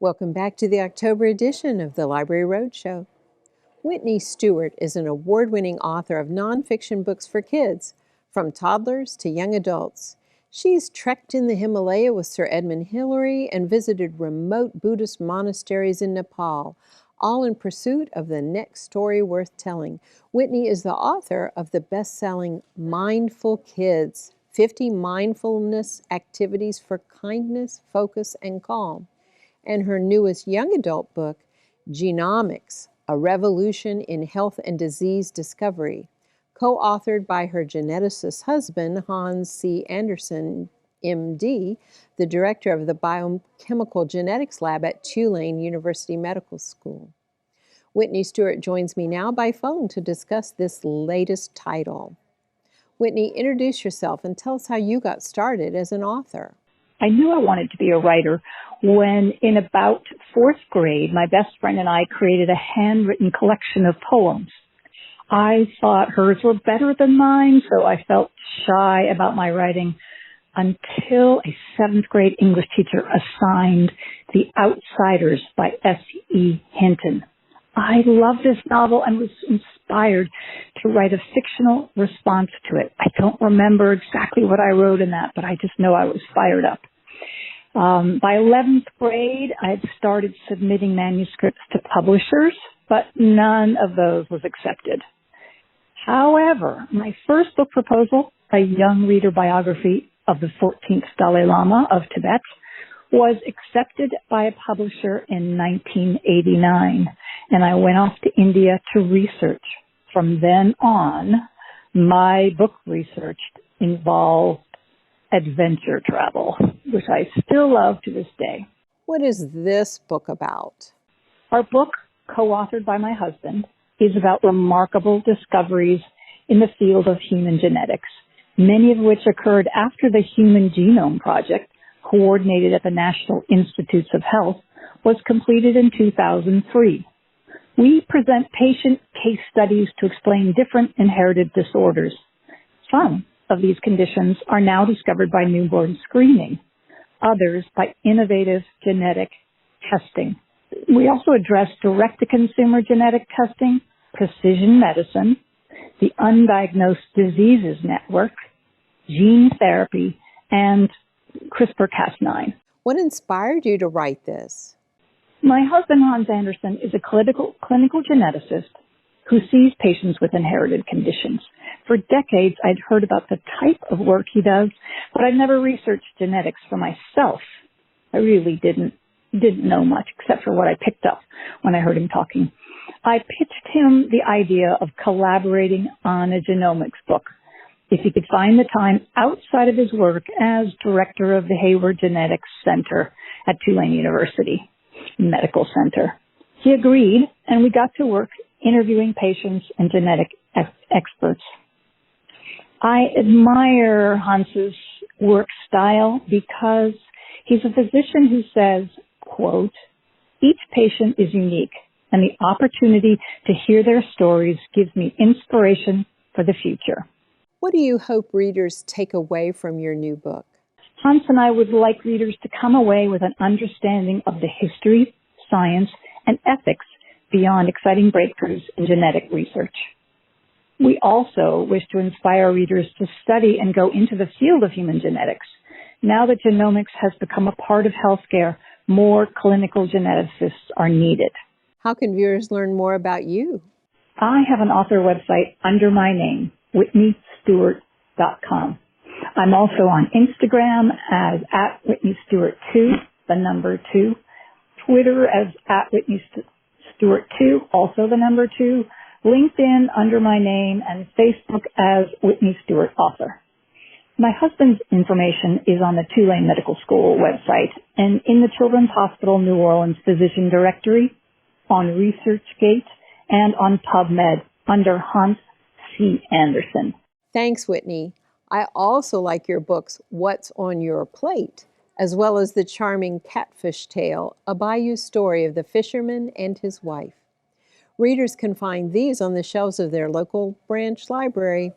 Welcome back to the October edition of the Library Roadshow. Whitney Stewart is an award-winning author of nonfiction books for kids, from toddlers to young adults. She's trekked in the Himalaya with Sir Edmund Hillary and visited remote Buddhist monasteries in Nepal, all in pursuit of the next story worth telling. Whitney is the author of the best-selling Mindful Kids, 50 Mindfulness Activities for Kindness, Focus, and Calm, and her newest young adult book, Genomics, A Revolution in Health and Disease Discovery, co-authored by her geneticist husband, Hans C. Anderson, MD, the director of the Biochemical Genetics Lab at Tulane University Medical School. Whitney Stewart joins me now by phone to discuss this latest title. Whitney, introduce yourself and tell us how you got started as an author. I knew I wanted to be a writer when, in about fourth grade, my best friend and I created a handwritten collection of poems. I thought hers were better than mine, so I felt shy about my writing until a seventh grade English teacher assigned The Outsiders by S.E. Hinton. I loved this novel and was inspired to write a fictional response to it. I don't remember exactly what I wrote in that, but I just know I was fired up. By 11th grade, I had started submitting manuscripts to publishers, but none of those was accepted. However, my first book proposal, a young reader biography of the 14th Dalai Lama of Tibet, was accepted by a publisher in 1989, and I went off to India to research. From then on, my book research involved adventure travel, which I still love to this day. What is this book about? Our book, co-authored by my husband, is about remarkable discoveries in the field of human genetics, many of which occurred after the Human Genome Project, coordinated at the National Institutes of Health, was completed in 2003. We present patient case studies to explain different inherited disorders. Some of these conditions are now discovered by newborn screening, others by innovative genetic testing. We also address direct-to-consumer genetic testing, precision medicine, the Undiagnosed Diseases Network, gene therapy, and CRISPR-Cas9. What inspired you to write this? My husband, Hans Anderson, is a clinical geneticist who sees patients with inherited conditions. For decades, I'd heard about the type of work he does, but I'd never researched genetics for myself. I really didn't know much except for what I picked up when I heard him talking. I pitched him the idea of collaborating on a genomics book, if he could find the time outside of his work as director of the Hayward Genetics Center at Tulane University Medical Center. He agreed, and we got to work interviewing patients and genetic experts. I admire Hans's work style because he's a physician who says, quote, "Each patient is unique, and the opportunity to hear their stories gives me inspiration for the future." What do you hope readers take away from your new book? Hans and I would like readers to come away with an understanding of the history, science, and ethics beyond exciting breakthroughs in genetic research. We also wish to inspire readers to study and go into the field of human genetics. Now that genomics has become a part of healthcare, more clinical geneticists are needed. How can viewers learn more about you? I have an author website under my name, WhitneyStewart.com. I'm also on Instagram as @WhitneyStewart2, the number 2, Twitter as @WhitneyStewart2, also the number 2, LinkedIn under my name, and Facebook as Whitney Stewart Author. My husband's information is on the Tulane Medical School website and in the Children's Hospital New Orleans Physician Directory, on ResearchGate, and on PubMed under Hans C. Anderson. Thanks, Whitney. I also like your books, What's on Your Plate, as well as the charming Catfish Tale, a bayou story of the fisherman and his wife. Readers can find these on the shelves of their local branch library.